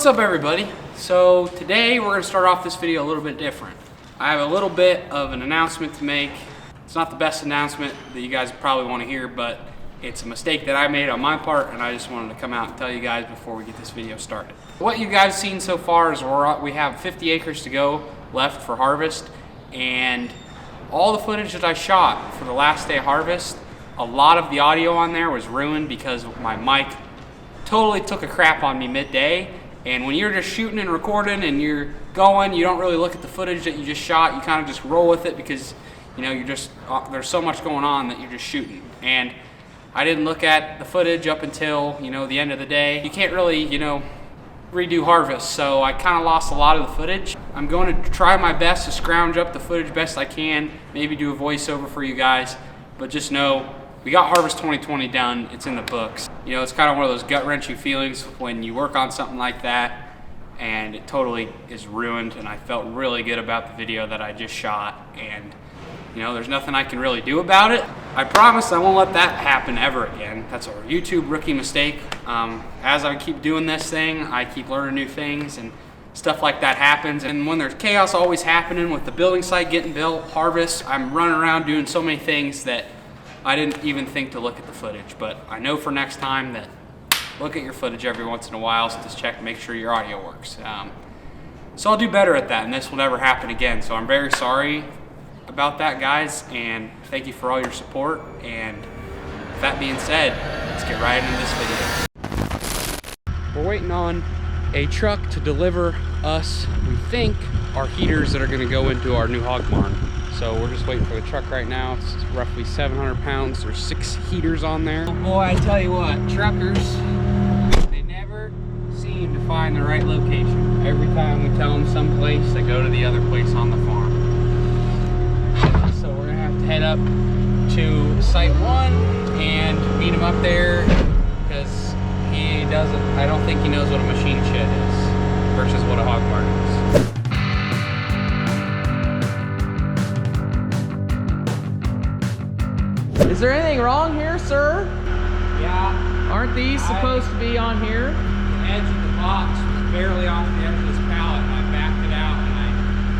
What's up everybody? So today we're going to start off this video a little bit different. I have a little bit of an announcement to make. It's not the best announcement that you guys probably want to hear, but it's a mistake that I made on my part, and I just wanted to come out and tell you guys before we get this video started. What you guys seen so far is we have 50 acres to go left for harvest, and all the footage that I shot for the last day of harvest, a lot of the audio on there was ruined because my mic totally took a crap on me midday. And when you're just shooting and recording and you're going, you don't really look at the footage that you just shot. You kind of just roll with it because, you know, you're just, there's so much going on that you're just shooting. And I didn't look at the footage up until, you know, the end of the day. You can't really, you know, redo harvest, so I kind of lost a lot of the footage. I'm going to try my best to scrounge up the footage best I can, maybe do a voiceover for you guys, but just know we got Harvest 2020 done. It's in the books. You know, it's kind of one of those gut-wrenching feelings when you work on something like that and it totally is ruined, and I felt really good about the video that I just shot, and you know, there's nothing I can really do about it. I promise I won't let that happen ever again. That's a YouTube rookie mistake. As I keep doing this thing, I keep learning new things and stuff like that happens. And when there's chaos always happening with the building site getting built, harvest, I'm running around doing so many things that I didn't even think to look at the footage. But I know for next time that look at your footage every once in a while, so just check, make sure your audio works. So I'll do better at that, and this will never happen again. So I'm very sorry about that, guys, and thank you for all your support. And with that being said, let's get right into this video. We're waiting on a truck to deliver us, we think, our heaters that are going to go into our new hog barn. So we're just waiting for the truck right now. It's roughly 700 pounds. There's 6 heaters on there. Oh boy, I tell you what, truckers, they never seem to find the right location. Every time we tell them someplace, they go to the other place on the farm. So we're gonna have to head up to site 1 and meet him up there, because I don't think he knows what a machine shed is versus what a hog barn is. Is there anything wrong here, sir? Yeah. Aren't these supposed to be on here? The edge of the box was barely off the edge of this pallet, and I backed it out and I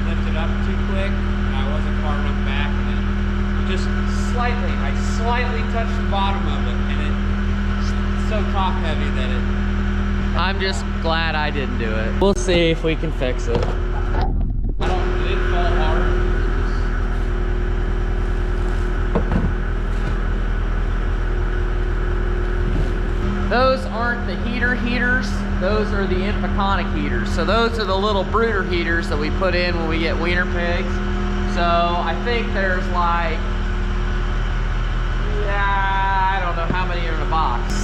lifted up too quick, and I wasn't far enough back, and it just I slightly touched the bottom of it, and it's so top heavy that it... I'm just glad I didn't do it. We'll see if we can fix it. It didn't fall hard. Those aren't the heaters, those are the infoconic heaters. So those are the little brooder heaters that we put in when we get wiener pigs. So I think there's like, I don't know how many are in a box.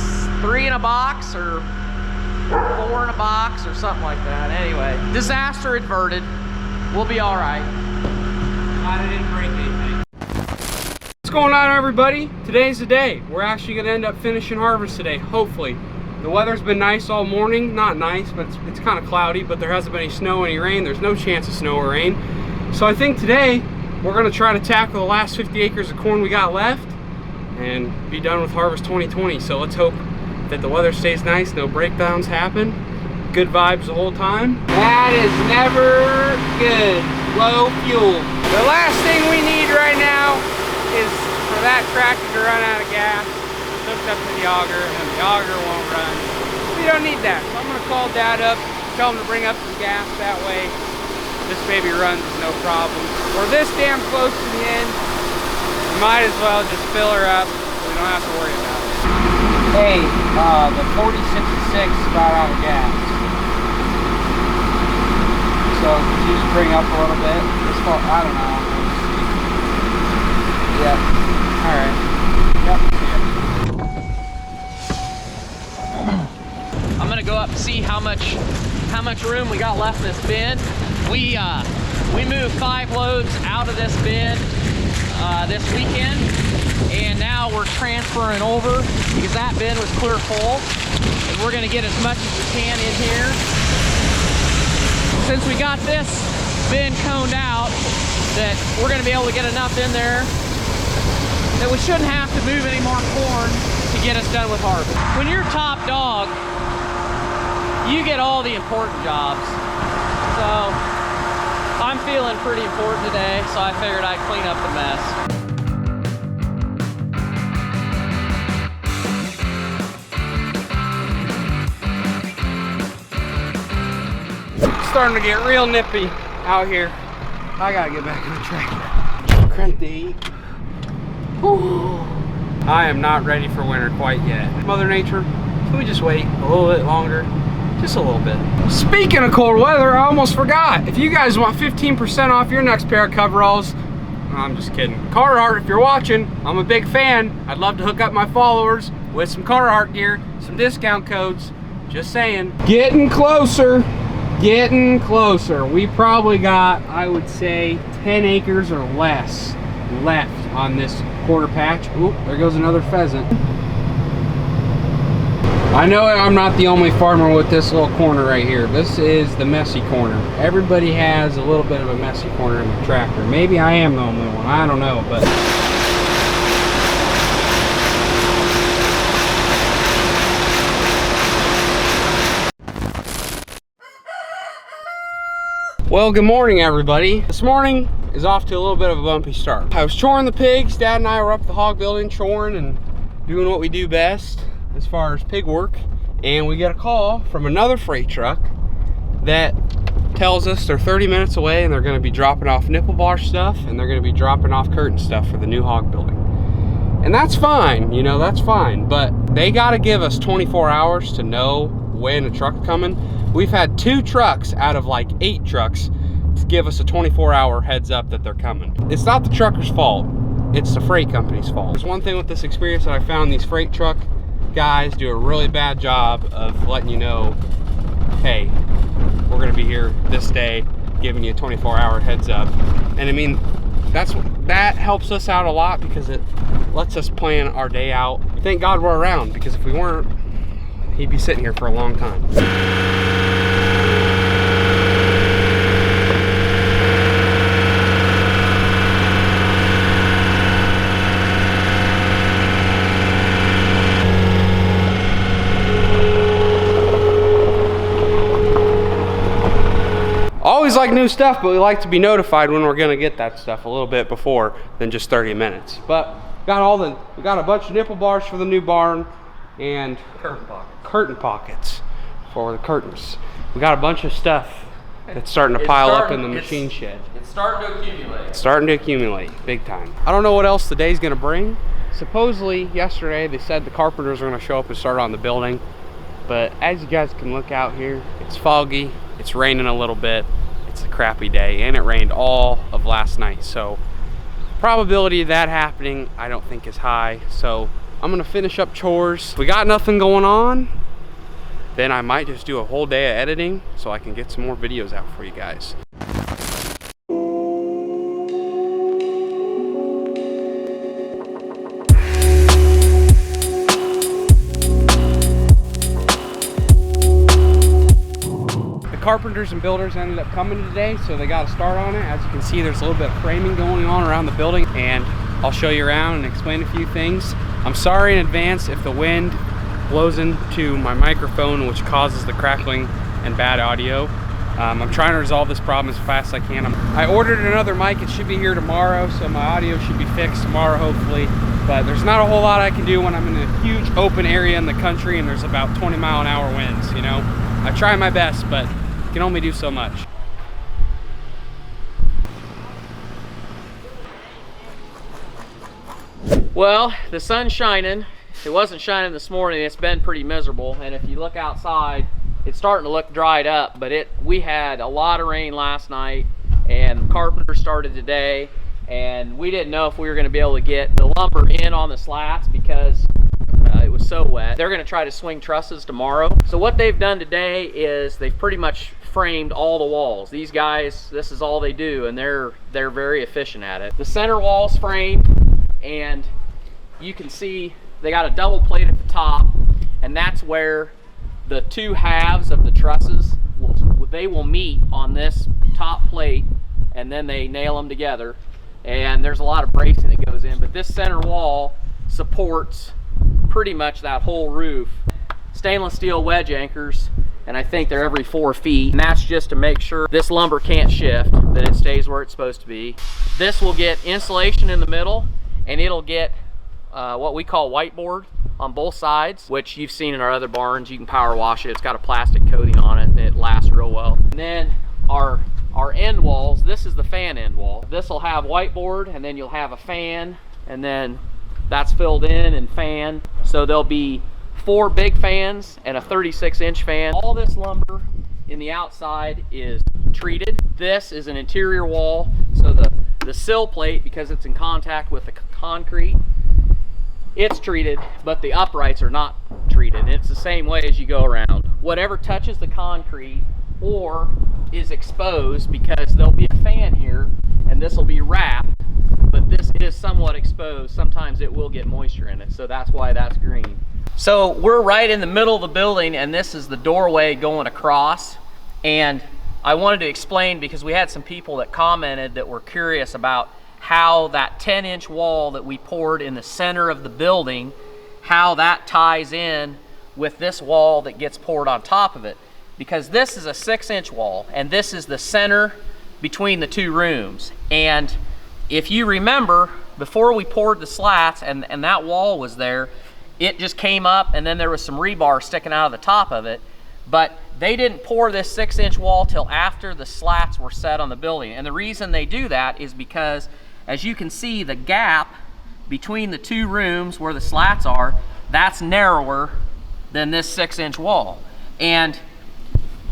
3 in a box or 4 in a box or something like that. Anyway, disaster averted. We'll be all right. I didn't break anything. What's going on, everybody? Today's the day. We're actually gonna end up finishing harvest today, hopefully. The weather's been nice all morning. Not nice, but it's kind of cloudy, but there hasn't been any snow, any rain. There's no chance of snow or rain. So I think today we're gonna try to tackle the last 50 acres of corn we got left and be done with Harvest 2020. So let's hope that the weather stays nice, no breakdowns happen, good vibes the whole time. That is never good. Low fuel. The last thing we need right now is for that tractor to run out of gas. It's hooked up to the auger, and the auger won't run. We don't need that. So I'm gonna call Dad up, tell him to bring up some gas. That way this baby runs no problem. We're this damn close to the end. We might as well just fill her up so we don't have to worry about it. Hey, the 4066 is about out of gas. So could you just bring up a little bit? I don't know. Yep. Alright. Yep. I'm gonna go up and see how much room we got left in this bin. We moved 5 loads out of this bin this weekend, and now we're transferring over because that bin was clear full, and we're gonna get as much as we can in here. Since we got this bin coned out, that we're gonna be able to get enough in there that we shouldn't have to move any more corn to get us done with harvest. When you're top dog, you get all the important jobs. So I'm feeling pretty important today, so I figured I'd clean up the mess. It's starting to get real nippy out here. I gotta get back in the tractor. Crank the 8. Whew. I am not ready for winter quite yet. Mother Nature, can we just wait a little bit longer? Just a little bit. Speaking of cold weather, I almost forgot. If you guys want 15% off your next pair of coveralls, I'm just kidding. Carhartt, if you're watching, I'm a big fan. I'd love to hook up my followers with some Carhartt gear, some discount codes. Just saying. Getting closer. Getting closer. We probably got, I would say, 10 acres or less left on this quarter patch. Oop, there goes another pheasant. I know I'm not the only farmer with this little corner right here. This is the messy corner. Everybody has a little bit of a messy corner in the tractor. Maybe I am the only one, I don't know, but well, good morning, everybody. This morning is off to a little bit of a bumpy start. I was choring the pigs. Dad and I were up the hog building, choring and doing what we do best as far as pig work, and we get a call from another freight truck that tells us they're 30 minutes away and they're going to be dropping off nipple bar stuff and they're going to be dropping off curtain stuff for the new hog building. And that's fine, you know, that's fine, but they got to give us 24 hours to know when a truck's coming. We've had 2 trucks out of like 8 trucks to give us a 24-hour heads up that they're coming. It's not the trucker's fault, it's the freight company's fault. There's one thing with this experience that I found: these freight truck guys do a really bad job of letting you know, hey, we're gonna be here this day, giving you a 24-hour heads up. And I mean, that helps us out a lot because it lets us plan our day out. Thank God we're around, because if we weren't, he'd be sitting here for a long time. Always like new stuff, but we like to be notified when we're gonna get that stuff a little bit before than just 30 minutes. But we got a bunch of nipple bars for the new barn and curtain pockets for the curtains. We got a bunch of stuff that's starting to pile up in the machine shed. It's starting to accumulate. It's starting to accumulate big time. I don't know what else the day's gonna bring. Supposedly yesterday they said the carpenters are gonna show up and start on the building, but as you guys can look out here, it's foggy, it's raining a little bit. It's a crappy day, and it rained all of last night, so probability of that happening I don't think is high. So I'm gonna finish up chores. If we got nothing going on, then I might just do a whole day of editing so I can get some more videos out for you guys. Carpenters and builders ended up coming today, so they got a start on it. As you can see, there's a little bit of framing going on around the building, and I'll show you around and explain a few things. I'm sorry in advance if the wind blows into my microphone, which causes the crackling and bad audio. I'm trying to resolve this problem as fast as I can. I ordered another mic. It should be here tomorrow, so my audio should be fixed tomorrow, hopefully. But there's not a whole lot I can do when I'm in a huge open area in the country and there's about 20-mile-an-hour winds, you know? I try my best, but can only do so much. Well, the sun's shining. It wasn't shining this morning. It's been pretty miserable, and if you look outside, it's starting to look dried up, but we had a lot of rain last night, and carpenter started today, and we didn't know if we were going to be able to get the lumber in on the slats because it was so wet. They're going to try to swing trusses tomorrow. So what they've done today is they've pretty much framed all the walls. These guys, this is all they do, and they're very efficient at it. The center wall's framed, and you can see they got a double plate at the top, and that's where the 2 halves of the trusses will meet on this top plate, and then they nail them together. And there's a lot of bracing that goes in, but this center wall supports pretty much that whole roof. Stainless steel wedge anchors, and I think they're every 4 feet. And that's just to make sure this lumber can't shift, that it stays where it's supposed to be. This will get insulation in the middle, and it'll get what we call whiteboard on both sides, which you've seen in our other barns. You can power wash it. It's got a plastic coating on it, and it lasts real well. And then our end walls, this is the fan end wall. This will have whiteboard, and then you'll have a fan, and then that's filled in and fan. So there'll be 4 big fans and a 36-inch fan. All this lumber in the outside is treated. This is an interior wall, so the sill plate, because it's in contact with the concrete, it's treated, but the uprights are not treated. And it's the same way as you go around. Whatever touches the concrete or is exposed, because there'll be a fan here and this will be wrapped, but this is somewhat exposed. Sometimes it will get moisture in it, so that's why that's green. So we're right in the middle of the building, and this is the doorway going across. And I wanted to explain, because we had some people that commented that were curious about how that 10-inch wall that we poured in the center of the building, how that ties in with this wall that gets poured on top of it. Because this is a 6-inch wall, and this is the center between the 2 rooms. And if you remember, before we poured the slats and that wall was there, it just came up, and then there was some rebar sticking out of the top of it. But they didn't pour this 6-inch wall till after the slats were set on the building. And the reason they do that is because, as you can see, the gap between the 2 rooms where the slats are, that's narrower than this 6-inch wall. And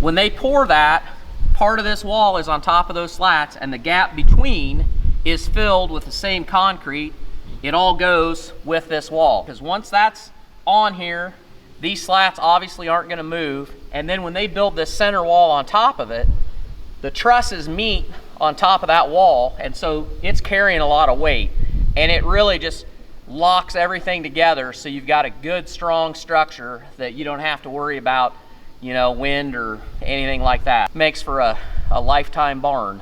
when they pour that, part of this wall is on top of those slats, and the gap between is filled with the same concrete. It all goes with this wall, because once that's on here, these slats obviously aren't going to move. And then when they build this center wall on top of it, the trusses meet on top of that wall, and so it's carrying a lot of weight, and it really just locks everything together, so you've got a good strong structure that you don't have to worry about, you know, wind or anything like that. Makes for a lifetime barn.